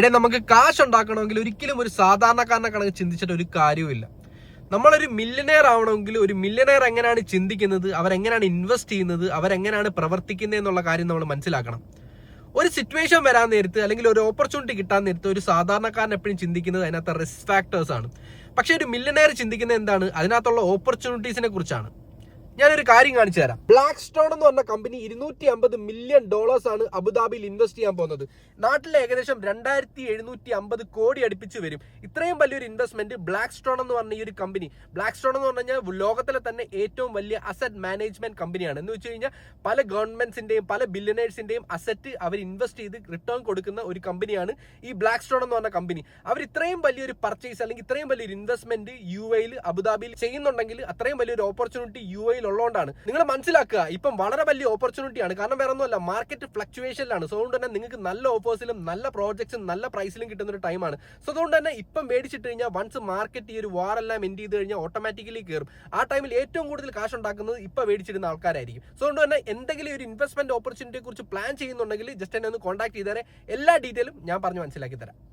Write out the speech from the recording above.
നമുക്ക് കാശ് ഉണ്ടാക്കണമെങ്കിൽ ഒരിക്കലും ഒരു സാധാരണക്കാരനെ കണക്ക് ചിന്തിച്ചിട്ട് ഒരു കാര്യവുമില്ല. നമ്മളൊരു മില്യനെയർ ആവണമെങ്കിൽ ഒരു മില്യനെയർ എങ്ങനെയാണ് ചിന്തിക്കുന്നത്, അവരെങ്ങനെയാണ് ഇൻവെസ്റ്റ് ചെയ്യുന്നത്, അവരെങ്ങനെയാണ് പ്രവർത്തിക്കുന്നത് എന്നുള്ള കാര്യം നമ്മൾ മനസ്സിലാക്കണം. ഒരു സിറ്റുവേഷൻ വരാൻ നേരത്ത് അല്ലെങ്കിൽ ഒരു ഓപ്പർച്യൂണിറ്റി കിട്ടാൻ നേരത്ത് ഒരു സാധാരണക്കാരൻ എപ്പോഴും ചിന്തിക്കുന്നത് അതിനകത്ത് റിസ്ക് ഫാക്ടേഴ്സ് ആണ്. പക്ഷെ ഒരു മില്യനെയർ ചിന്തിക്കുന്നത് എന്താണ്? അതിനകത്തുള്ള ഓപ്പർച്യൂണിറ്റീസിനെ കുറിച്ചാണ്. ഞാനൊരു കാര്യം കാണിച്ചു തരാം. ബ്ലാക്ക് സ്റ്റോൺ എന്ന് പറഞ്ഞ കമ്പനി $250 മില്യൺ ആണ് അബുദാബിയിൽ ഇൻവെസ്റ്റ് ചെയ്യാൻ പോകുന്നത്. നാട്ടിലെ ഏകദേശം 2750 കോടി അടുപ്പിച്ച് വരും. ഇത്രയും വലിയൊരു ഇൻവെസ്റ്റ്മെന്റ് ബ്ലാക്ക് സ്റ്റോൺ എന്ന് പറഞ്ഞ ഈ ഒരു കമ്പനി, ബ്ലാക്ക് സ്റ്റോൺ എന്ന് പറഞ്ഞു കഴിഞ്ഞാൽ ലോകത്തിലെ തന്നെ ഏറ്റവും വലിയ അസറ്റ് മാനേജ്മെന്റ് കമ്പനിയാണ്. എന്ന് വെച്ച് കഴിഞ്ഞാൽ പല ഗവൺമെന്റ്സിന്റെയും പല ബില്യനേഴ്സിന്റെയും അസറ്റ് അവർ ഇൻവെസ്റ്റ് ചെയ്ത് റിട്ടേൺ കൊടുക്കുന്ന ഒരു കമ്പനിയാണ് ഈ ബ്ലാക്ക് സ്റ്റോൺ എന്ന് പറഞ്ഞ കമ്പനി. അവർ ഇത്രയും വലിയൊരു പർച്ചേസ് അല്ലെങ്കിൽ ഇത്രയും വലിയൊരു ഇൻവെസ്റ്റ്മെന്റ് UAE അബുദാബിയിൽ ചെയ്യുന്നുണ്ടെങ്കിൽ അത്രയും വലിയൊരു ഓപ്പർച്യൂണിറ്റി UAE ഉള്ളതുകൊണ്ടാണ്. നിങ്ങൾ മനസ്സിലാക്കുക, ഇപ്പം വളരെ വലിയ ഓപ്പർച്യൂണിറ്റിയാണ്. കാരണം വേറെ ഒന്നുമല്ല, മാർക്കറ്റ് ഫ്ലക്ച്വേഷനിലാണ്. സോ അതുകൊണ്ട് തന്നെ നിങ്ങൾക്ക് നല്ല ഓഫേഴ്സിലും നല്ല പ്രോജക്ട്സും നല്ല പ്രൈസിലും കിട്ടുന്ന ഒരു ടൈമാണ്. സോ അതുകൊണ്ട് തന്നെ ഇപ്പം മേടിച്ചിട്ട് കഴിഞ്ഞാൽ വൺസ് മാർക്കറ്റ് ഈ ഒരു വാറെല്ലാം എൻഡ് ചെയ്ത് കഴിഞ്ഞാൽ ഓട്ടോമാറ്റിക്കലി കയറും. ആ ടൈമിൽ ഏറ്റവും കൂടുതൽ കാശ് ഉണ്ടാക്കുന്നത് ഇപ്പം മേടിച്ചിരുന്ന ആൾക്കാരായിരിക്കും. സോ അതുകൊണ്ട് തന്നെ എന്തെങ്കിലും ഒരു ഇൻവെസ്റ്റ്മെന്റ് ഓപ്പർച്യൂണിറ്റിയെ കുറിച്ച് പ്ലാൻ ചെയ്യുന്നുണ്ടെങ്കിൽ ജസ്റ്റ് എന്നെ ഒന്ന് കോൺടാക്ട് ചെയ്തേരെ. എല്ലാ ഡീറ്റെയിലും ഞാൻ പറഞ്ഞ് മനസ്സിലാക്കി തരാം.